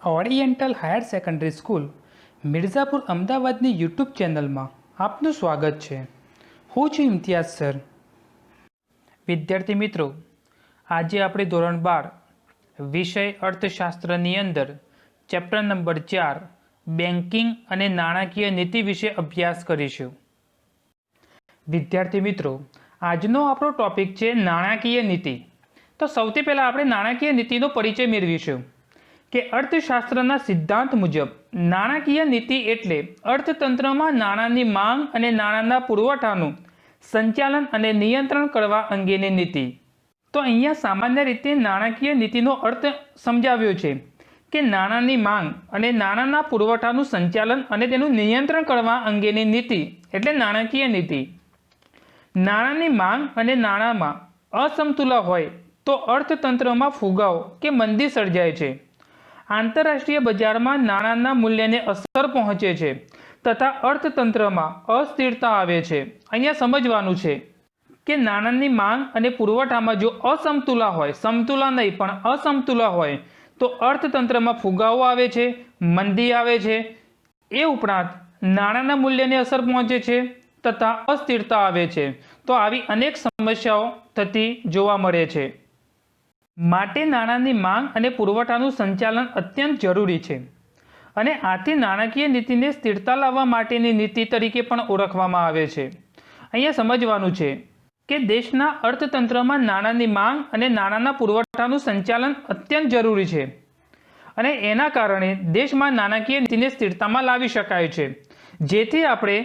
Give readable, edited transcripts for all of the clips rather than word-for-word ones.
Oriental higher secondary school Mirzapur અમદાવાદની YouTube ચેનલમાં આપનું સ્વાગત છે। હું છું ઇમ્તિયાઝ સર। વિદ્યાર્થી મિત્રો, આજે આપણે ધોરણ 12 વિષય અર્થશાસ્ત્રની અંદર ચેપ્ટર નંબર 4 બેન્કિંગ અને નાણાકીય નીતિ વિશે અભ્યાસ કરીશું। વિદ્યાર્થી મિત્રો, આજનો આપણો ટોપિક છે નાણાકીય નીતિ। તો સૌથી પહેલાં આપણે નાણાકીય નીતિનો પરિચય મેળવીશું કે અર્થશાસ્ત્રના સિદ્ધાંત મુજબ નાણાકીય નીતિ એટલે અર્થતંત્રમાં નાણાંની માંગ અને નાણાંના પુરવઠાનું સંચાલન અને નિયંત્રણ કરવા અંગેની નીતિ। તો અહીંયા સામાન્ય રીતે નાણાકીય નીતિનો અર્થ સમજાવ્યો છે કે નાણાંની માંગ અને નાણાંના પુરવઠાનું સંચાલન અને તેનું નિયંત્રણ કરવા અંગેની નીતિ એટલે નાણાકીય નીતિ। નાણાંની માંગ અને નાણાંમાં અસમતુલા હોય તો અર્થતંત્રમાં ફુગાવો કે મંદી સર્જાય છે। આંતરરાષ્ટ્રીય બજારમાં નાણાંના મૂલ્યને અસર પહોંચે છે તથા અર્થતંત્રમાં અસ્થિરતા આવે છે। અહીંયા સમજવાનું છે કે નાણાંની માંગ અને પુરવઠામાં જો અસમતુલા હોય, સમતુલા નહીં પણ અસમતુલા હોય તો અર્થતંત્રમાં ફુગાવો આવે છે, મંદી આવે છે। એ ઉપરાંત નાણાંના મૂલ્યને અસર પહોંચે છે તથા અસ્થિરતા આવે છે। તો આવી અનેક સમસ્યાઓ થતી જોવા મળે છે। માટે નાણાંની માંગ અને પુરવઠાનું સંચાલન અત્યંત જરૂરી છે અને આથી નાણાકીય નીતિને સ્થિરતા લાવવા માટેની નીતિ તરીકે પણ ઓળખવામાં આવે છે। અહીંયા સમજવાનું છે કે દેશના અર્થતંત્રમાં નાણાંની માંગ અને નાણાંના પુરવઠાનું સંચાલન અત્યંત જરૂરી છે અને એના કારણે દેશમાં નાણાકીય નીતિને સ્થિરતામાં લાવી શકાય છે, જેથી આપણે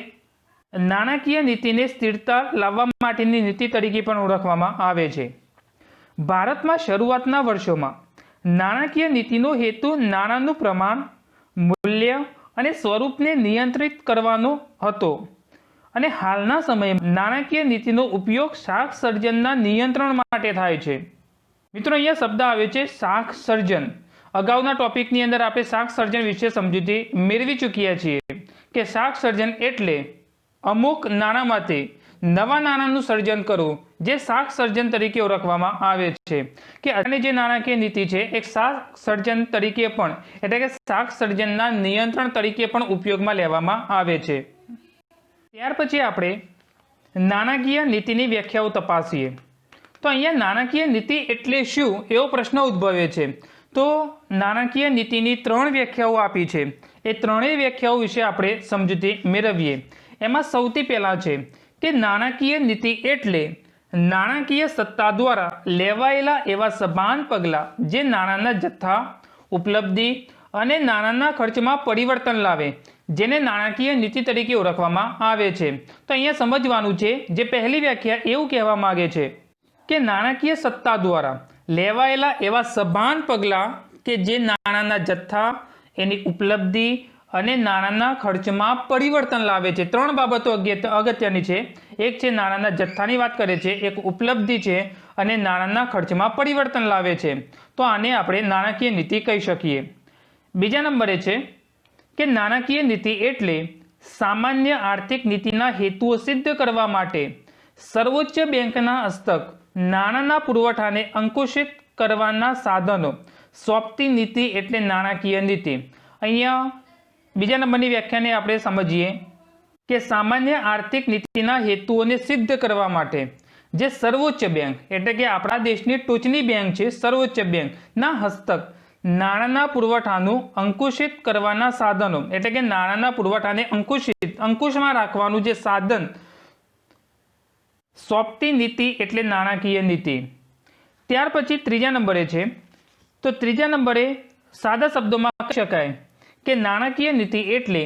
નાણાકીય નીતિને સ્થિરતા લાવવા માટેની નીતિ તરીકે પણ ઓળખવામાં આવે છે। ભારતમાં શરૂઆતના વર્ષોમાં નાણાકીય નીતિનો હેતુ નાણાંનું પ્રમાણ, મૂલ્ય અને સ્વરૂપને નિયંત્રિત કરવાનો હતો અને હાલના સમયે નાણાકીય નીતિનો ઉપયોગ શાખ સર્જનના નિયંત્રણ માટે થાય છે। મિત્રો, અહીંયા શબ્દ આવે છે શાખ સર્જન। અગાઉના ટોપિકની અંદર આપણે શાખ સર્જન વિશે સમજૂતી મેળવી ચૂક્યા છીએ કે શાખ સર્જન એટલે અમુક નાણાંમાંથી નવા નાણાંનું સર્જન કરવું, જે શાખ સર્જન તરીકે ઓળખવામાં આવે છે। કે અને જે નાણાકીય નીતિ છે એક શાખ સર્જન તરીકે પણ એટલે કે શાખ સર્જનના નિયંત્રણ તરીકે પણ ઉપયોગમાં લેવામાં આવે છે। ત્યાર પછી આપણે નાણાકીય નીતિની વ્યાખ્યાઓ તપાસીએ તો અહીંયા નાણાકીય નીતિ એટલે શું એવો પ્રશ્ન ઉદ્ભવે છે। તો નાણાકીય નીતિની 3 વ્યાખ્યાઓ આપી છે। એ ત્રણેય વ્યાખ્યાઓ વિશે આપણે સમજૂતી મેળવીએ। એમાં સૌથી પહેલાં છે કે નાણાકીય નીતિ એટલે નાણાકીય સત્તા દ્વારા લેવાયેલા એવા સભાન પગલાં જે નાણાંના જથ્થા, ઉપલબ્ધિ અને નાણાંના ખર્ચમાં પરિવર્તન લાવે, જેને નાણાકીય નીતિ તરીકે ઓળખવામાં આવે છે। તો અહીંયા સમજવાનું છે, જે પહેલી વ્યાખ્યા એવું કહેવા માંગે છે કે નાણાકીય સત્તા દ્વારા લેવાયેલા એવા સભાન પગલાં કે જે નાણાંના જથ્થા, એની ઉપલબ્ધિ અને નાણાંના ખર્ચમાં પરિવર્તન લાવે છે। 3 બાબતો અગત્યની છે। એક છે નાણાંના જથ્થાની વાત કરે છે, એક ઉપલબ્ધિ છે અને નાણાંના ખર્ચમાં પરિવર્તન લાવે છે। તો આને આપણે નાણાકીય નીતિ કહી શકીએ। બીજા નંબરે છે કે નાણાકીય નીતિ એટલે સામાન્ય આર્થિક નીતિના હેતુઓ સિદ્ધ કરવા માટે સર્વોચ્ચ બેંકના હસ્તક નાણાંના પુરવઠાને અંકુશિત કરવાના સાધનો સોંપતી નીતિ એટલે નાણાકીય નીતિ। અહીંયા બીજા નંબરની વ્યાખ્યાને આપણે સમજીએ કે સામાન્ય આર્થિક નીતિના હેતુઓને સિદ્ધ કરવા માટે જે સર્વોચ્ચ બેંક એટલે કે આપણા દેશની ટોચની બેંક છે, સર્વોચ્ચ બેંકના હસ્તક નાણાંના પુરવઠાનું અંકુશિત કરવાના સાધનો એટલે કે નાણાંના પુરવઠાને અંકુશમાં રાખવાનું જે સાધન સોંપતી નીતિ એટલે નાણાકીય નીતિ। ત્યાર પછી ત્રીજા નંબરે છે, તો ત્રીજા નંબરે સાદા શબ્દોમાં કહી શકાય કે નાણાકીય નીતિ એટલે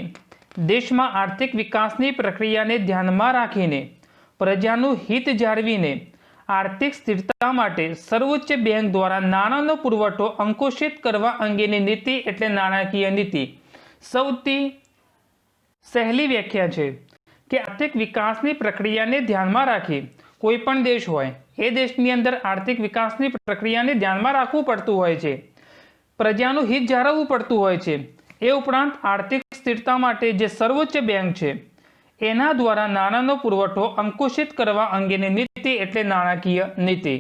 દેશમાં આર્થિક વિકાસની પ્રક્રિયાને ધ્યાનમાં રાખીને પ્રજાનું હિત જાળવીને આર્થિક સ્થિરતા માટે સર્વોચ્ચ બેંક દ્વારા નાણાંનો પુરવઠો અંકુશિત કરવા અંગેની નીતિ એટલે નાણાકીય નીતિ। સૌથી સહેલી વ્યાખ્યા છે કે આર્થિક વિકાસની પ્રક્રિયાને ધ્યાનમાં રાખી કોઈ પણ દેશ હોય એ દેશની અંદર આર્થિક વિકાસની પ્રક્રિયાને ધ્યાનમાં રાખવું પડતું હોય છે, પ્રજાનું હિત જાળવવું પડતું હોય છે। એ ઉપરાંત આર્થિક સ્થિરતા માટે જે સર્વોચ્ચ બેંક છે એના દ્વારા નાણાંનો પુરવઠો અંકુશિત કરવા અંગેની નીતિ એટલે નાણાકીય નીતિ।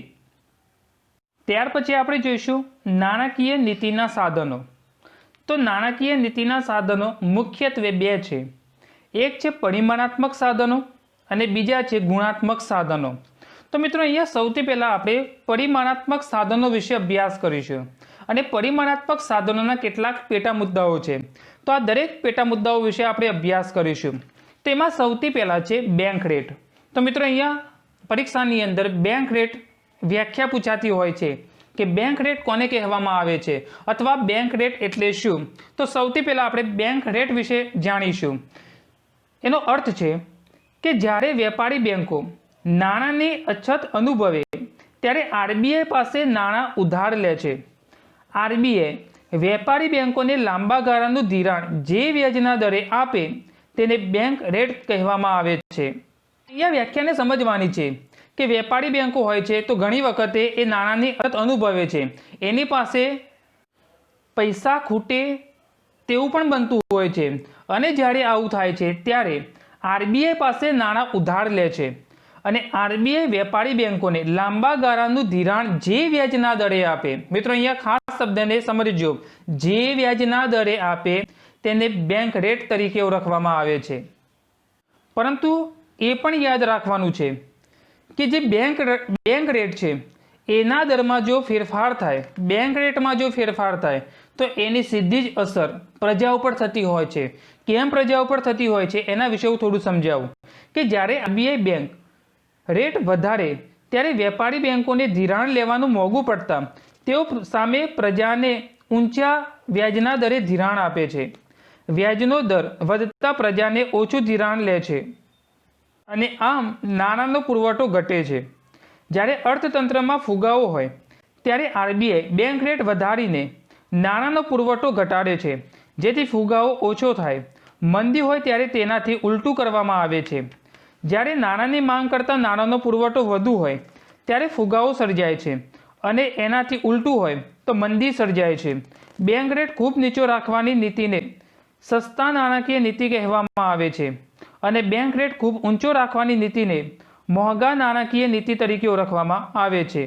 ત્યાર પછી આપણે જોઈશું નાણાકીય નીતિના સાધનો। તો નાણાકીય નીતિના સાધનો મુખ્યત્વે બે છે. એક છે પરિમાણાત્મક સાધનો અને બીજા છે ગુણાત્મક સાધનો. તો મિત્રો અહીંયા સૌથી પહેલાં આપણે પરિમાણાત્મક સાધનો વિશે અભ્યાસ કરીશું અને પરિમાણાત્મક સાધનોના કેટલાક પેટા મુદ્દાઓ છે. તો આ દરેક પેટા મુદ્દાઓ વિશે આપણે અભ્યાસ કરીશું. તેમાં સૌથી પહેલાં છે બેંક રેટ. તો મિત્રો અહીંયા પરીક્ષાની અંદર બેંક રેટ વ્યાખ્યા પૂછાતી હોય છે કે બેંક રેટ કોને કહેવામાં આવે છે અથવા બેંક રેટ એટલે શું. તો સૌથી પહેલાં આપણે બેંક રેટ વિશે જાણીશું. એનો અર્થ છે કે જ્યારે વેપારી બેંકો નાણાંની અછત અનુભવે ત્યારે આરબીઆઈ પાસે નાણાં ઉધાર લે છે. આરબીઆઈ વેપારી બેંકોને લાંબા ગાળાનું ધિરાણ જે વ્યાજના દરે આપે તેને બેંક રેટ કહેવામાં આવે છે. અહીંયા વ્યાખ્યાને સમજવાની છે કે વેપારી બેંકો હોય છે તો ઘણી વખતે એ નાણાંની અછત અનુભવે છે, એની પાસે પૈસા ખૂટે તેવું પણ બનતું હોય છે અને જ્યારે આવું થાય છે ત્યારે આરબીઆઈ પાસે નાણાં ઉધાર લે છે અને આરબીઆઈ વેપારી બેંકોને લાંબા ગાળાનું ધિરાણ જે વ્યાજના દરે આપે. મિત્રો અહીંયા ખાસ શબ્દને સમજજો, જે વ્યાજના દરે આપે તેને બેંક રેટ તરીકે ઓળખવામાં આવે છે. પરંતુ એ પણ યાદ રાખવાનું છે કે જે બેંક રેટ છે એના દરમાં જો ફેરફાર થાય, બેંક રેટમાં જો ફેરફાર થાય તો એની સીધી જ અસર પ્રજા ઉપર થતી હોય છે. કેમ પ્રજા ઉપર થતી હોય છે એના વિશે હું થોડું સમજાવું કે જ્યારે આરબીઆઈ બેંક રેટ વધારે ત્યારે વેપારી બેંકોને ધિરાણ લેવાનું મોંઘું પડતા તેઓ સામે પ્રજાને ઊંચા વ્યાજના દરે ધિરાણ આપે છે. વ્યાજનો દર વધતા પ્રજાને ઓછું ધિરાણ લે છે અને આમ નાણાંનો પુરવઠો ઘટે છે. જ્યારે અર્થતંત્રમાં ફુગાવો હોય ત્યારે આરબીઆઈ બેંક રેટ વધારીને નાણાંનો પુરવઠો ઘટાડે છે જેથી ફુગાવો ઓછો થાય. મંદી હોય ત્યારે તેનાથી ઉલટું કરવામાં આવે છે. જ્યારે નાણાંની માંગ કરતાં નાણાંનો પુરવઠો વધુ હોય ત્યારે ફુગાવો સર્જાય છે અને એનાથી ઉલટું હોય તો મંદી સર્જાય છે. બેંક રેટ ખૂબ નીચો રાખવાની નીતિને સસ્તા નાણાકીય નીતિ કહેવામાં આવે છે અને બેંક રેટ ખૂબ ઊંચો રાખવાની નીતિને મોંઘા નાણાકીય નીતિ તરીકે ઓળખવામાં આવે છે.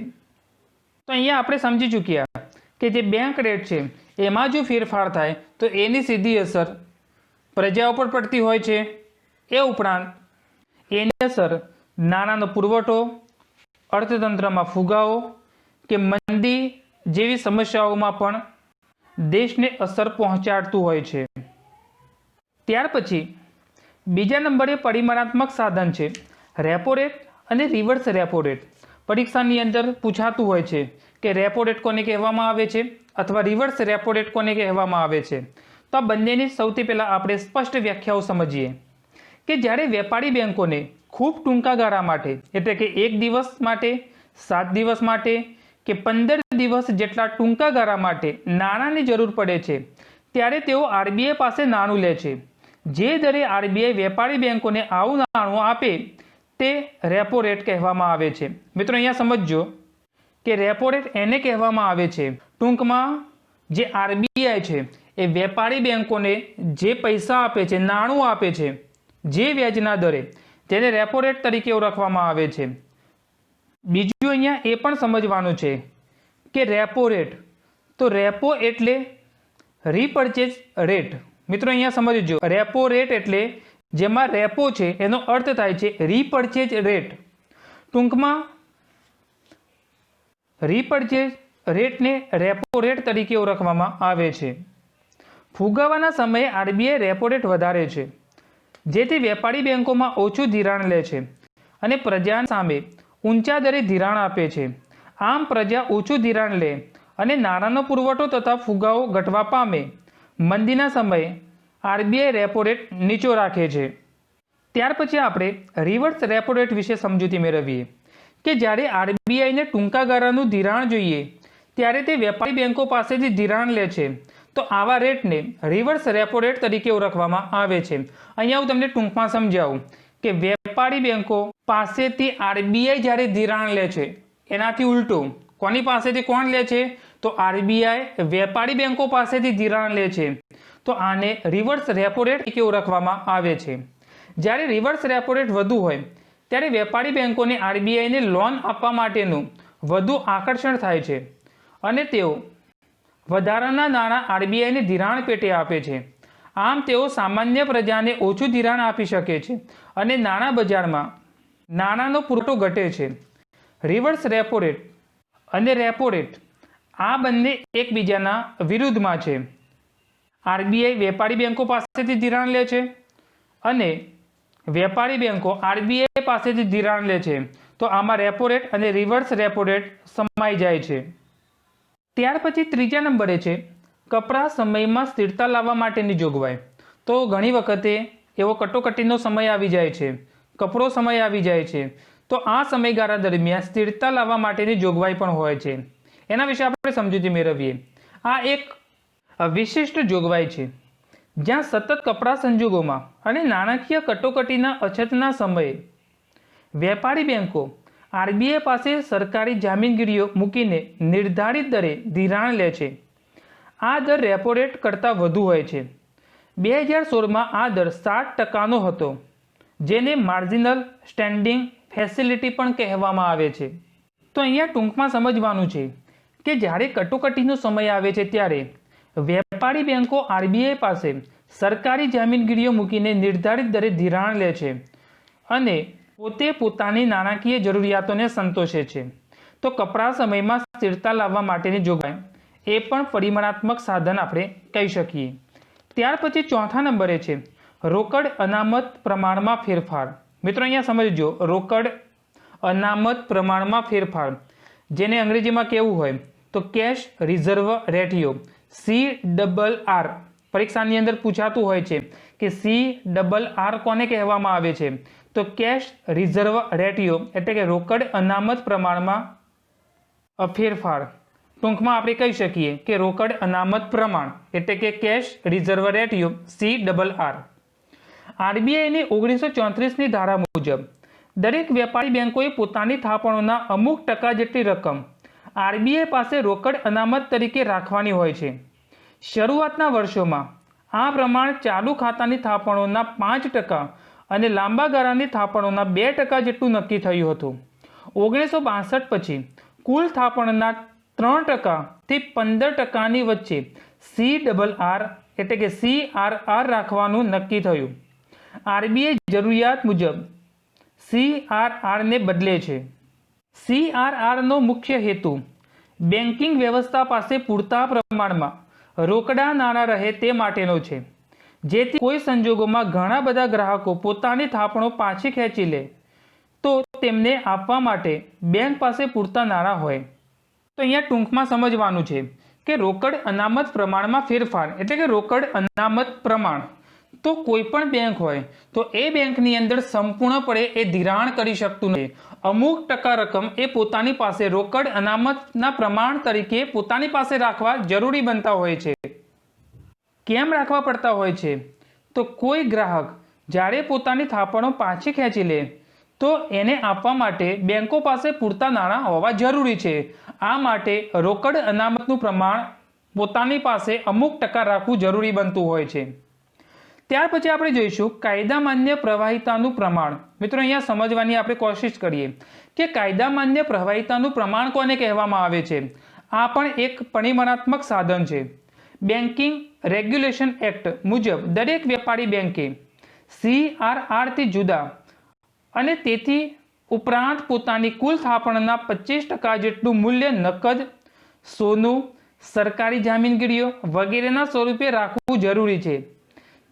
તો અહીંયા આપણે સમજી ચૂક્યા કે જે બેંક રેટ છે એમાં જો ફેરફાર થાય તો એની સીધી અસર પ્રજા ઉપર પડતી હોય છે. એ ઉપરાંત એની અસર નાણાંનો પુરવઠો, અર્થતંત્રમાં ફુગાવો કે મંદી જેવી સમસ્યાઓમાં પણ દેશને અસર પહોંચાડતું હોય છે. ત્યાર પછી બીજા નંબરે પરિમાણાત્મક સાધન છે રેપો રેટ અને રિવર્સ રેપો રેટ. પરીક્ષાની અંદર પૂછાતું હોય છે કે રેપો રેટ કોને કહેવામાં આવે છે અથવા રિવર્સ રેપો રેટ કોને કહેવામાં આવે છે. તો આ બંનેની સૌથી પહેલાં આપણે સ્પષ્ટ વ્યાખ્યાઓ સમજીએ કે જ્યારે વેપારી બેંકોને ખૂબ ટૂંકા ગાળા માટે એટલે કે 1 દિવસ માટે, 7 દિવસ માટે કે 15 દિવસ જેટલા ટૂંકા ગાળા માટે નાણાંની જરૂર પડે છે ત્યારે તેઓ આરબીઆઈ પાસે નાણું લે છે. જે દરે આરબીઆઈ વેપારી બેંકોને આવું નાણું આપે તે રેપો રેટ કહેવામાં આવે છે. મિત્રો અહીંયા સમજજો કે રેપો રેટ એને કહેવામાં આવે છે ટૂંકમાં જે આરબીઆઈ છે એ વેપારી બેંકોને જે પૈસા આપે છે, નાણું આપે છે જે વ્યાજના દરે, તેને રેપો રેટ તરીકે ઓળખવામાં આવે છે. બીજું અહીંયા એ પણ સમજવાનું છે કે રેપો રેટ, તો રેપો એટલે રીપર્ચેઝ રેટ. મિત્રો અહીંયા સમજજો, રેપો રેટ એટલે જેમાં રેપો છે એનો અર્થ થાય છે રીપર્ચેઝ રેટ. ટૂંકમાં રીપર્ચેઝ રેટને રેપો રેટ તરીકે ઓળખવામાં આવે છે. ફુગાવાના સમયે આરબીઆઈ રેપો રેટ વધારે છે જેથી વેપારી બેંકોમાં ઓછું ધિરાણ લે છે અને પ્રજા સામે ઊંચા દરે ધિરાણ આપે છે. આમ પ્રજા ઓછું ધિરાણ લે અને નાણાંનો પુરવઠો તથા ફુગાવો ઘટવા પામે. મંદીના સમયે આરબીઆઈ રેપો રેટ નીચો રાખે છે. ત્યાર પછી આપણે રિવર્સ રેપો રેટ વિશે સમજૂતી મેળવીએ કે જ્યારે આરબીઆઈને ટૂંકા ગાળાનું ધિરાણ જોઈએ ત્યારે તે વેપારી બેંકો પાસેથી ધિરાણ લે છે. તો આવા રેટને રિવર્સ રેપો રેટ તરીકે ઓળખવામાં આવે છે. અહીંયા હું તમને ટૂંકમાં સમજાવું કે વેપારી બેંકો પાસેથી આરબીઆઈ જ્યારે ધિરાણ લે છે એનાથી ઉલટું કોની પાસેથી કોણ લે છે તો આરબીઆઈ વેપારી બેંકો પાસેથી ધિરાણ લે છે. તો આને રિવર્સ રેપો રેટ તરીકે ઓળખવામાં આવે છે. જ્યારે રિવર્સ રેપો રેટ વધુ હોય ત્યારે વેપારી બેંકોને આરબીઆઈને લોન આપવા માટેનું વધુ આકર્ષણ થાય છે અને તેઓ વધારાના નાણાં આરબીઆઈને ધિરાણ પેટે આપે છે. આમ તેઓ સામાન્ય પ્રજાને ઓછું ધિરાણ આપી શકે છે અને નાણાં બજારમાં નાણાંનો પુરવઠો ઘટે છે. રિવર્સ રેપો રેટ અને રેપો રેટ આ બંને એકબીજાના વિરુદ્ધમાં છે. આરબીઆઈ વેપારી બેંકો પાસેથી ધિરાણ લે છે અને વેપારી બેંકો આરબીઆઈ પાસેથી ધિરાણ લે છે. તો આમાં રેપો રેટ અને રિવર્સ રેપો રેટ સમાઈ જાય છે. ત્યાર પછી ત્રીજા નંબરે છે કપરા સમયમાં સ્થિરતા લાવવા માટેની જોગવાઈ. તો ઘણી વખતે એવો કટોકટીનો સમય આવી જાય છે, કપરો સમય આવી જાય છે, તો આ સમયગાળા દરમિયાન સ્થિરતા લાવવા માટેની જોગવાઈ પણ હોય છે. એના વિશે આપણે સમજૂતી મેળવીએ. આ એક વિશિષ્ટ જોગવાઈ છે જ્યાં સતત કપરા સંજોગોમાં અને નાણાકીય કટોકટીના અછતના સમયે વેપારી બેંકો આરબીઆઈ પાસે સરકારી જામીનગીરીઓ મૂકીને નિર્ધારિત દરે ધિરાણ લે છે. આ દર રેપો રેટ કરતાં વધુ હોય છે. 2016માં આ દર 7% હતો, જેને માર્જિનલ સ્ટેન્ડિંગ ફેસિલિટી પણ કહેવામાં આવે છે. તો અહીંયા ટૂંકમાં સમજવાનું છે કે જ્યારે કટોકટીનો સમય આવે છે ત્યારે વેપારી બેંકો આરબીઆઈ પાસે સરકારી જામીનગીરીઓ મૂકીને નિર્ધારિત દરે ધિરાણ લે છે અને પોતે પોતાની નાણાકીય જરૂરિયાતોને સંતોષે છે. તો કપરા સમયમાં સ્થિરતા લાવવા માટેની જોગવાઈ એ પણ પરિમાણાત્મક સાધન આપણે કહી શકીએ. ત્યાર પછી ચોથા નંબરે છે રોકડ અનામત પ્રમાણમાં ફેરફાર. મિત્રો અહીંયા સમજજો, રોકડ અનામત પ્રમાણમાં ફેરફાર, જેને અંગ્રેજીમાં કેવું હોય તો કેશ રિઝર્વ રેટિયો, CRR. પરીક્ષાની અંદર પૂછાતું હોય છે કે CRR કોને કહેવામાં આવે છે? તો કેશ રિઝર્વ રેટિયો એટલે કે રોકડ અનામત પ્રમાણમાં ફેરફાર. ટૂંકમાં આપણે કહી શકીએ કે રોકડ અનામત પ્રમાણ એટલે કે કેશ રિઝર્વ રેટિયો, CRR. આરબીઆઈની 1934ની ધારા મુજબ દરેક વેપારી બેંકોએ પોતાની થાપણોના અમુક ટકા જેટલી રકમ આરબીઆઈ પાસે રોકડ અનામત તરીકે રાખવાની હોય છે. શરૂઆતના વર્ષોમાં આ પ્રમાણ ચાલુ ખાતાની થાપણોના 5% અને લાંબા ગાળાની થાપણોના 2% જેટલું નક્કી થયું હતું. 1962 પછી કુલ થાપણના 3% થી 15%ની વચ્ચે CRR એટલે કે CRR રાખવાનું નક્કી થયું. આરબીઆઈ જરૂરિયાત મુજબ CRRને બદલે છે. CRRનો મુખ્ય હેતુ બેન્કિંગ વ્યવસ્થા પાસે પૂરતા પ્રમાણમાં રોકડા નાણાં રહે તે માટેનો છે, જેથી કોઈ સંજોગોમાં ઘણા બધા ગ્રાહકો પોતાની થાપણો પાછી ખેંચી લે તો તેમને આપવા માટે બેંક પાસે પૂરતા નાણાં હોય. તો અહીંયા ટૂંકમાં સમજવાનું છે કે રોકડ અનામત પ્રમાણમાં ફેરફાર એટલે કે રોકડ અનામત પ્રમાણ. તો કોઈ પણ બેંક હોય તો એ બેંકની અંદર સંપૂર્ણપણે એ ધિરાણ કરી શકતું નથી. અમુક ટકા રકમ એ પોતાની પાસે રોકડ અનામતના પ્રમાણ તરીકે પોતાની પાસે રાખવા જરૂરી બનતા હોય છે. કેમ રાખવા પડતા હોય છે? તો કોઈ ગ્રાહક જ્યારે પોતાની થાપણો પાછી ખેંચી લે તો એને આપવા માટે બેંકો પાસે પૂરતા નાણાં હોવા જરૂરી છે. આ માટે રોકડ અનામતનું પ્રમાણ પોતાની પાસે અમુક ટકા રાખવું જરૂરી બનતું હોય છે. ત્યાર પછી આપણે જોઈશું કાયદા માન્ય પ્રવાહિતાનું પ્રમાણ. મિત્રો અહીંયા સમજવાની આપણે કોશિશ કરીએ કે કાયદા માન્ય પ્રવાહિતાનું પ્રમાણ કોને કહેવામાં આવે છે. આ પણ એક પરિમાણાત્મક સાધન છે. બેન્કિંગ રેગ્યુલેશન એક્ટ મુજબ દરેક વેપારી બેંકે CRR થી જુદા અને તેથી ઉપરાંત પોતાની કુલ થાપણના 25% જેટલું મૂલ્ય નકદ, સોનું, સરકારી જામીનગીરીઓ વગેરેના સ્વરૂપે રાખવું જરૂરી છે,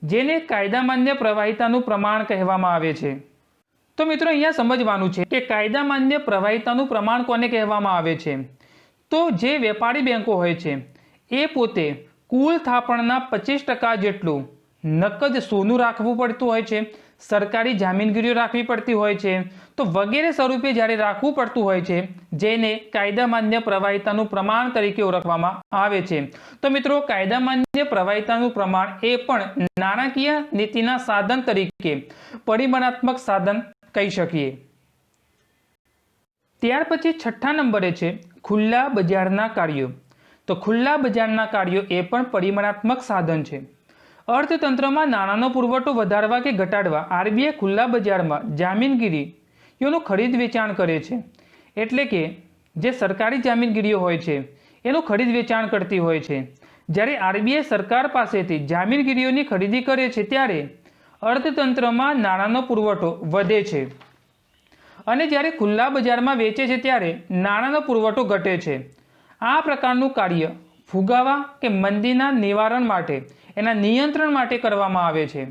જેને કાયદા માન્ય પ્રવાહિતાનું પ્રમાણ કહેવામાં આવે છે. તો મિત્રો અહીંયા સમજવાનું છે કે કાયદા માન્ય પ્રવાહિતાનું પ્રમાણ કોને કહેવામાં આવે છે. તો જે વેપારી બેંકો હોય છે એ પોતે કુલ થાપણના 25% જેટલું નકદ સોનું રાખવું પડતું હોય છે, સરકારી જામીનગીરીઓ રાખવી પડતી હોય છે, તો વગેરે સ્વરૂપે જ્યારે રાખવું પડતું હોય છે, જેને કાયદા માન્ય પ્રવાહિતાનું પ્રમાણ તરીકે ઓળખવામાં આવે છે. તો મિત્રો કાયદા માન્ય પ્રવાહિતાનું પ્રમાણ એ પણ નાણાકીય નીતિના સાધન તરીકે પરિમાણાત્મક સાધન કહી શકીએ. ત્યાર પછી છઠ્ઠા નંબરે છે ખુલ્લા બજારના કાર્યો. તો ખુલ્લા બજારના કાર્યો એ પણ પરિમાણાત્મક સાધન છે. અર્થતંત્રમાં નાણાંનો પુરવઠો વધારવા કે ઘટાડવા આરબીઆઈ ખુલ્લા બજારમાં જામીનગીરીઓનું ખરીદ વેચાણ કરે છે. એટલે કે જે સરકારી જામીનગીરીઓ હોય છે એનું ખરીદ વેચાણ કરતી હોય છે। જ્યારે આરબીઆઈ સરકાર પાસેથી જામીનગીરીઓની ખરીદી કરે છે ત્યારે અર્થતંત્રમાં નાણાંનો પુરવઠો વધે છે અને જ્યારે ખુલ્લા બજારમાં વેચે છે ત્યારે નાણાંનો પુરવઠો ઘટે છે। આ પ્રકારનું કાર્ય ફુગાવા કે મંદીના નિવારણ માટે, એના નિયંત્રણ માટે કરવામાં આવે છે।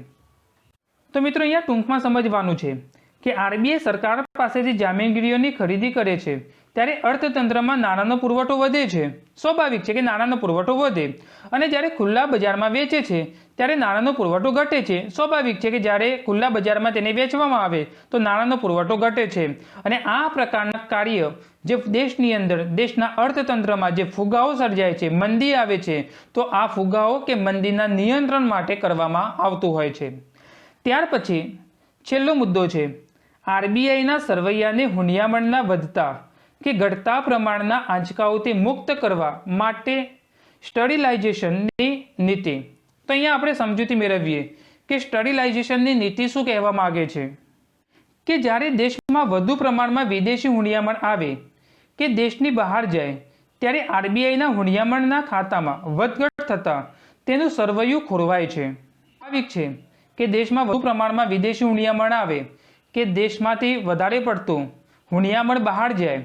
તો મિત્રો અહીંયા ટૂંકમાં સમજવાનું છે કે આરબીઆઈ સરકાર પાસેથી જામીનગીરીઓની ખરીદી કરે છે ત્યારે અર્થતંત્રમાં નાણાંનો પુરવઠો વધે છે। સ્વાભાવિક છે કે નાણાંનો પુરવઠો વધે, અને જ્યારે ખુલ્લા બજારમાં વેચે છે ત્યારે નાણાંનો પુરવઠો ઘટે છે। સ્વાભાવિક છે કે જ્યારે ખુલ્લા બજારમાં તેને વેચવામાં આવે તો નાણાંનો પુરવઠો ઘટે છે, અને આ પ્રકારના કાર્ય જે દેશની અંદર, દેશના અર્થતંત્રમાં જે ફુગાવો સર્જાય છે, મંદી આવે છે, તો આ ફુગાવો કે મંદીના નિયંત્રણ માટે કરવામાં આવતું હોય છે। ત્યાર પછી છેલ્લો મુદ્દો છે આરબીઆઈના સરવૈયાને હુંડિયામણના વધતા કે ઘટતા પ્રમાણના આંચકાઓથી મુક્ત કરવા માટે સ્ટરીલાઇઝેશનની નીતિ। તો અહીંયા આપણે સમજૂતી મેળવીએ કે સ્ટરીલાઇઝેશનની નીતિ શું કહેવા માગે છે કે જ્યારે દેશમાં વધુ પ્રમાણમાં વિદેશી હુંડિયામણ આવે કે દેશની બહાર જાય ત્યારે આરબીઆઈના હુંડિયામણના ખાતામાં વધઘટ થતાં તેનું સરવૈયું ખોરવાય છે। સ્વાભાવિક છે કે દેશમાં વધુ પ્રમાણમાં વિદેશી હુંડિયામણ આવે કે દેશમાંથી વધારે પડતું હુંડિયામણ બહાર જાય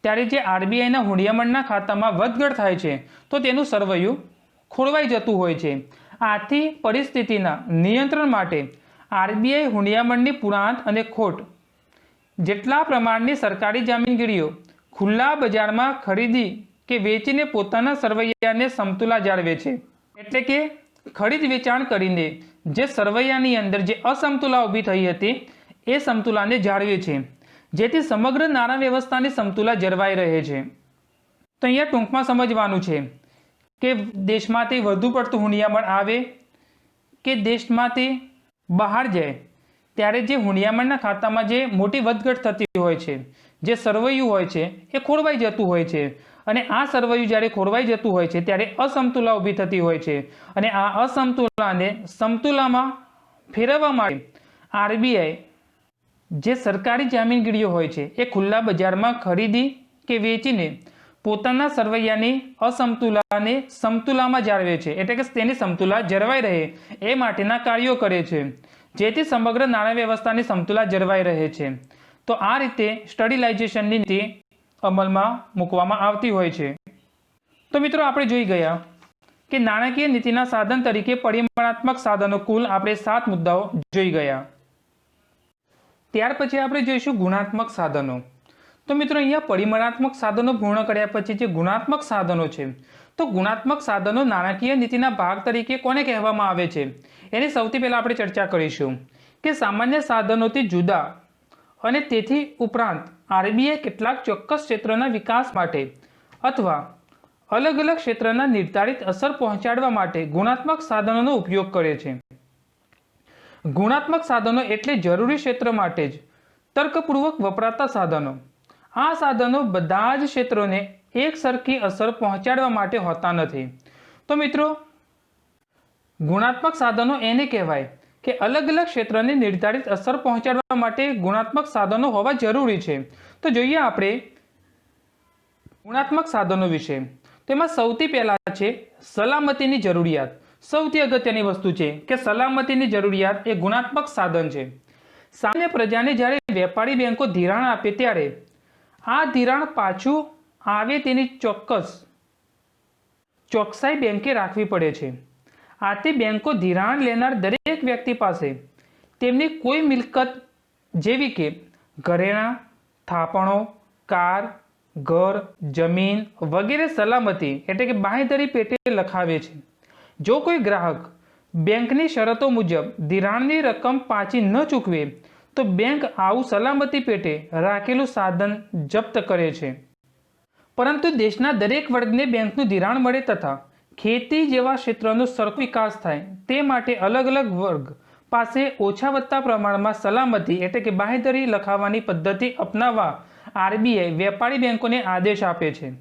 ત્યારે જે આરબીઆઈના હુંડિયામણના ખાતામાં વધઘટ થાય છે તો તેનું સરવૈયું ખોરવાઈ જતું હોય છે। આથી પરિસ્થિતિના નિયંત્રણ માટે આરબીઆઈ હુંડિયામણની પુરાંત અને ખોટ જેટલા પ્રમાણની સરકારી જામીનગીરીઓ ખુલ્લા બજારમાં ખરીદી કે વેચીને પોતાના સરવૈયાને સમતુલા જાળવે છે। એટલે કે ખરીદ વેચાણ કરીને જે સરવૈયાની અંદર જે અસમતુલા ઊભી થઈ હતી એ સમતુલાને જાળવે છે, જેથી સમગ્ર નાણાં વ્યવસ્થાની સમતુલા જળવાઈ રહે છે। તો અહીંયા ટૂંકમાં સમજવાનું છે કે દેશમાંથી વધુ પડતું હુંડિયામણ આવે કે દેશમાંથી બહાર જાય ત્યારે જે હુંડિયામણના ખાતામાં જે મોટી વધઘટ થતી હોય છે, જે સરવૈયું હોય છે એ ખોરવાઈ જતું હોય છે, અને આ સરવૈયું જ્યારે ખોરવાઈ જતું હોય છે ત્યારે અસમતુલા ઊભી થતી હોય છે, અને આ અસમતુલાને સમતુલામાં ફેરવવા માટે આરબીઆઈ જે સરકારી જામીનગીરીઓ હોય છે એ ખુલ્લા બજારમાં ખરીદી કે વેચીને પોતાના સરવૈયાની અસમતુલાને સમતુલામાં જાળવે છે। એટલે કે તેની સમતુલા જળવાઈ રહે એ માટેના કાર્યો કરે છે, જેથી સમગ્ર નાણાં વ્યવસ્થાની સમતુલા જળવાઈ રહે છે। તો આ રીતે સ્ટરીલાઇઝેશનની નીતિ અમલમાં મૂકવામાં આવતી હોય છે। તો મિત્રો આપણે જોઈ ગયા કે નાણાકીય નીતિના સાધન તરીકે પરિમાણાત્મક સાધનો કુલ આપણે 7 મુદ્દાઓ જોઈ ગયા। ત્યાર પછી આપણે જોઈશું ગુણાત્મક સાધનો। તો મિત્રો અહીંયા પરિમાણાત્મક સાધનો પૂર્ણ કર્યા પછી જે ગુણાત્મક સાધનો છે, તો ગુણાત્મક સાધનો નાણાકીય નીતિના ભાગ તરીકે કોને કહેવામાં આવે છે એની સૌથી પહેલાં આપણે ચર્ચા કરીશું કે સામાન્ય સાધનોથી જુદા અને તેથી ઉપરાંત આરબીઆઈ કેટલાક ચોક્કસ ક્ષેત્રોના વિકાસ માટે અથવા અલગ અલગ ક્ષેત્રના નિર્ધારિત અસર પહોંચાડવા માટે ગુણાત્મક સાધનોનો ઉપયોગ કરે છે। ગુણાત્મક સાધનો એટલે જરૂરી ક્ષેત્ર માટે જ તર્કપૂર્વક વપરાતા સાધનો। આ સાધનો બધા જ ક્ષેત્રોને એક સરખી અસર પહોંચાડવા માટે હોતા નથી। તો મિત્રો ગુણાત્મક સાધનો એને કહેવાય કે અલગ અલગ ક્ષેત્રને નિર્ધારિત અસર પહોંચાડવા માટે ગુણાત્મક સાધનો હોવા જરૂરી છે। તો જોઈએ આપણે ગુણાત્મક સાધનો વિશે। તેમાં સૌથી પહેલા છે સલામતીની જરૂરિયાત। સૌથી અગત્યની વસ્તુ છે કે સલામતીની જરૂરિયાત એ ગુણાત્મક સાધન છે। સામાન્ય પ્રજાને જ્યારે વેપારી બેંકો ધિરાણ આપે ત્યારે આ ધિરાણ પાછું આવે તેની ચોકસાઈ બેંકે રાખવી પડે છે। આથી બેંકો ધિરાણ લેનાર દરેક વ્યક્તિ પાસે તેમની કોઈ મિલકત જેવી કે ઘરેણાં, થાપણો, કાર, ઘર, જમીન વગેરે સલામતી એટલે કે બાંહેધરી પેટે લખાવે છે। જો કોઈ ગ્રાહક બેંકની શરતો મુજબ ધિરાણની રકમ પાછી ન ચૂકવે તો બેંક આવું સલામતી પેટે રાખેલું સાધન જપ્ત કરે છે। પરંતુ દેશના દરેક વર્ગને બેંકનું ધિરાણ મળે તથા ખેતી જેવા ક્ષેત્રનો સરખો વિકાસ થાય તે માટે અલગ અલગ વર્ગ પાસે ઓછા વત્તા પ્રમાણમાં સલામતી એટલે કે બાંહેધરી લખાવવાની પદ્ધતિ અપનાવવા આરબીઆઈ વેપારી બેંકોને આદેશ આપે છે।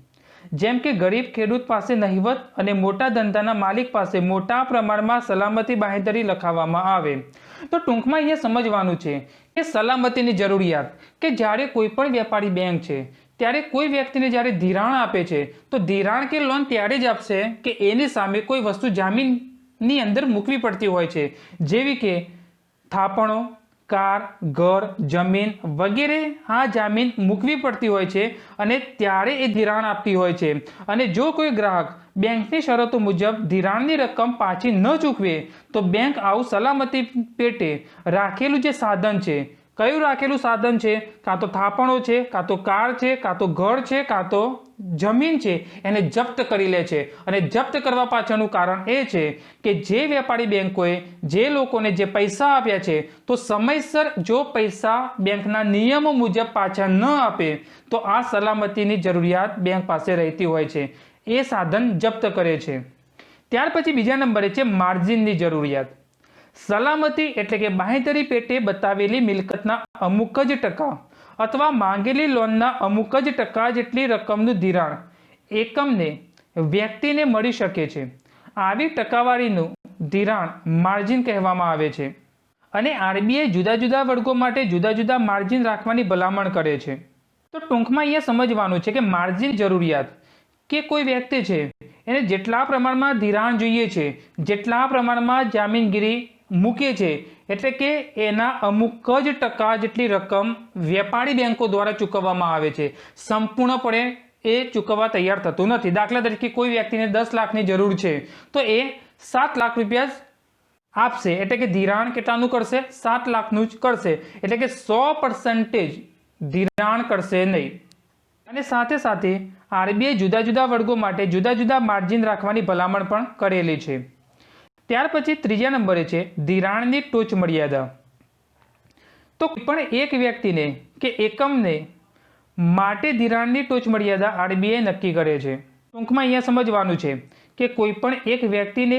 જેમ કે ગરીબ ખેડૂત પાસે નહિવત અને મોટા ધંધાના માલિક પાસે મોટા પ્રમાણમાં સલામતી બાંહેધરી લખાવવામાં આવે। તો ટૂંકમાં અહીંયા સમજવાનું છે કે સલામતીની જરૂરિયાત કે જ્યારે કોઈ પણ વેપારી બેંક છે ત્યારે કોઈ વ્યક્તિને જ્યારે ધિરાણ આપે છે તો ધિરાણ કે લોન ત્યારે જ આપશે કે એની સામે કોઈ વસ્તુ જામીનની અંદર મૂકવી પડતી હોય છે, જેવી કે થાપણો, કાર, ઘર, જમીન વગેરે આ જામીન મૂકવી પડતી હોય છે અને ત્યારે એ ધિરાણ આપતી હોય છે. અને જો કોઈ ગ્રાહક બેંકની શરતો મુજબ ધિરાણની રકમ પાછી ન ચૂકવે તો બેંક આવું સલામતી પેટે રાખેલું જે સાધન છે, કયું રાખેલું સાધન છે, કાં તો થાપણો છે, કાં તો કાર છે, કાં તો ઘર છે, કાં તો જમીન છે, એને જપ્ત કરી લે છે. અને જપ્ત કરવા પાછળનું કારણ એ છે કે જે વેપારી બેંકોએ જે લોકોને જે પૈસા આપ્યા છે તો સમયસર જો પૈસા બેંકના નિયમો મુજબ પાછા ન આપે તો આ સલામતીની જરૂરિયાત બેંક પાસે રહેતી હોય છે, એ સાધન જપ્ત કરે છે. ત્યાર પછી બીજા નંબરે છે માર્જિનની જરૂરિયાત. સલામતી એટલે કે બાંહેધરી પેટે બતાવેલી મિલકતના અમુક જ ટકા અથવા માંગેલી લોનના અમુક જ ટકા જેટલી રકમનું ધિરાણ એકમને વ્યક્તિને મળી શકે છે. આવી ટકાવારીનું ધિરાણ માર્જિન કહેવામાં આવે છે. અને આરબીઆઈ જુદા જુદા વર્ગો માટે જુદા જુદા માર્જિન રાખવાની ભલામણ કરે છે. તો ટૂંકમાં અહીંયા સમજવાનું છે કે માર્જિન જરૂરિયાત કે કોઈ વ્યક્તિ છે એને જેટલા પ્રમાણમાં ધિરાણ જોઈએ છે, જેટલા પ્રમાણમાં જામીનગીરી મૂકે છે, એટલે કે એના અમુક જ ટકા જેટલી રકમ વેપારી બેંકો દ્વારા ચૂકવવામાં આવે છે. સંપૂર્ણપણે એ ચૂકવવા તૈયાર થતું નથી. દાખલા તરીકે કોઈ વ્યક્તિને 10 લાખની જરૂર છે તો એ 7 લાખ રૂપિયા જ આપશે, એટલે કે ધિરાણ કેટલાનું કરશે? 7 લાખનું જ કરશે, એટલે કે 100% ધિરાણ કરશે નહીં. અને સાથે સાથે આરબીઆઈ જુદા જુદા વર્ગો માટે જુદા જુદા માર્જિન રાખવાની ભલામણ પણ કરેલી છે. ત્યાર પછી ત્રીજા નંબરે છે ધિરાણની ટોચ મર્યાદા. તો પણ એક વ્યક્તિને કે એકમને માટે ધિરાણની ટોચ મર્યાદા આરબીઆઈ નક્કી કરે છે. ટૂંકમાં અહીંયા સમજવાનું છે કે કોઈ પણ એક વ્યક્તિને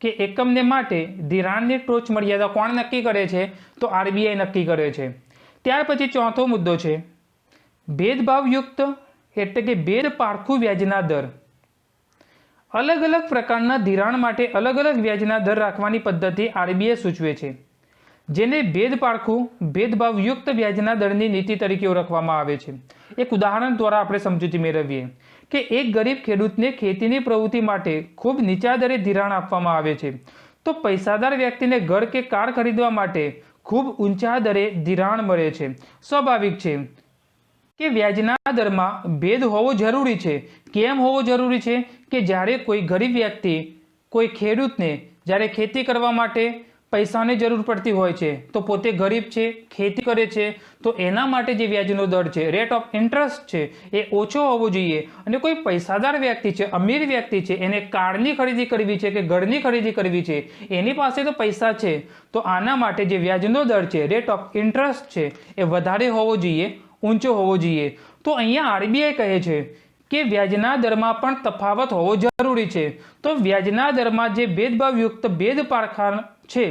કે એકમને માટે ધિરાણની ટોચ મર્યાદા કોણ નક્કી કરે છે? તો આરબીઆઈ નક્કી કરે છે. ત્યાર પછી ચોથો મુદ્દો છે ભેદભાવયુક્ત એટલે કે ભેદ પારખું વ્યાજના દર. અલગ અલગ પ્રકારના ધિરાણ માટે અલગ અલગ વ્યાજના દર રાખવાની પદ્ધતિ આરબીઆઈ સૂચવે છે, જેને ભેદ પારખું ભેદભાવયુક્ત વ્યાજના દરની નીતિ તરીકે ઓળખવામાં આવે છે. એક ઉદાહરણ દ્વારા આપણે સમજૂતી મેળવીએ કે એક ગરીબ ખેડૂતને ખેતીની પ્રવૃત્તિ માટે ખૂબ નીચા દરે ધિરાણ આપવામાં આવે છે, તો પૈસાદાર વ્યક્તિને ઘર કે કાર ખરીદવા માટે ખૂબ ઊંચા દરે ધિરાણ મળે છે. સ્વાભાવિક છે કે વ્યાજના દરમાં ભેદ હોવો જરૂરી છે. કેમ હોવો જરૂરી છે? કે જ્યારે કોઈ ગરીબ વ્યક્તિ કોઈ ખેડૂતને જ્યારે ખેતી કરવા માટે પૈસાની જરૂર પડતી હોય છે તો પોતે ગરીબ છે, ખેતી કરે છે, તો એના માટે જે વ્યાજનો દર છે, રેટ ઓફ ઇન્ટરેસ્ટ છે, એ ઓછો હોવો જોઈએ. અને કોઈ પૈસાદાર વ્યક્તિ છે, અમીર વ્યક્તિ છે, એને કારની ખરીદી કરવી છે કે ઘરની ખરીદી કરવી છે, એની પાસે તો પૈસા છે, તો આના માટે જે વ્યાજનો દર છે, રેટ ઓફ ઇન્ટરેસ્ટ છે, એ વધારે હોવો જોઈએ, ઊંચો હોવો જોઈએ. તો અહીંયા આરબીઆઈ કહે છે કે વ્યાજના દરમાં પણ તફાવત હોવો જરૂરી છે. તો વ્યાજના દરમાં જે ભેદભાવયુક્ત ભેદ પારખા છે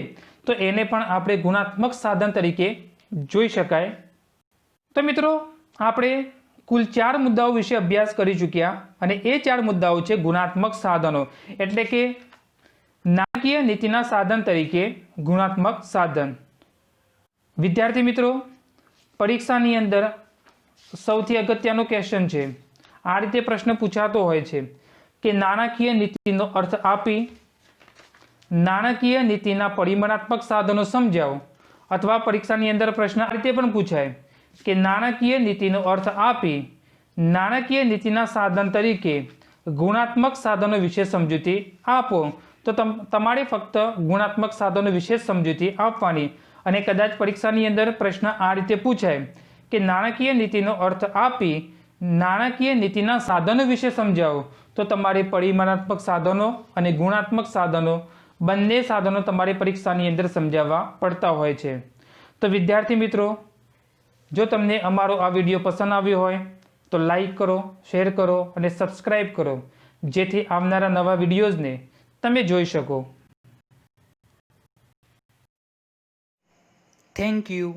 તો એને પણ આપણે ગુણાત્મક સાધન તરીકે જોઈ શકાય. તો મિત્રો આપણે કુલ 4 મુદ્દાઓ વિશે અભ્યાસ કરી ચૂક્યા અને એ 4 મુદ્દાઓ છે ગુણાત્મક સાધનો, એટલે કે નાણાકીય નીતિના સાધન તરીકે ગુણાત્મક સાધન. વિદ્યાર્થી મિત્રો, પરીક્ષાની અંદર સૌથી અગત્યનો ક્વેશ્ચન છે, આ રીતે પ્રશ્ન પૂછાતો હોય છે કે નાણાકીય નીતિનો અર્થ આપી નાણાકીય નીતિના પરિમાણાત્મક સાધનો સમજાવો. અથવા પરીક્ષાની અંદર પ્રશ્ન આ રીતે પણ પૂછાય કે નાણાકીય નીતિનો અર્થ આપી નાણાકીય નીતિના સાધન તરીકે ગુણાત્મક સાધનો વિશે સમજૂતી આપો. તો તમારે ફક્ત ગુણાત્મક સાધનો વિશે સમજૂતી આપવાની. અને કદાચ પરીક્ષાની અંદર પ્રશ્ન આ રીતે પૂછાય કે નાણાકીય નીતિનો અર્થ આપી નાણાકીય નીતિના સાધનો વિશે સમજાવો, તો તમારે પરિમાણાત્મક સાધનો અને ગુણાત્મક સાધનો બંને સાધનો તમારે પરીક્ષાની અંદર સમજાવવા પડતા હોય છે. તો વિદ્યાર્થી મિત્રો, જો તમને અમારો આ વિડીયો પસંદ આવ્યો હોય તો લાઈક કરો, શેર કરો અને સબસ્ક્રાઈબ કરો, જેથી આવનારા નવા વિડીયોઝને તમે જોઈ શકો. Thank you.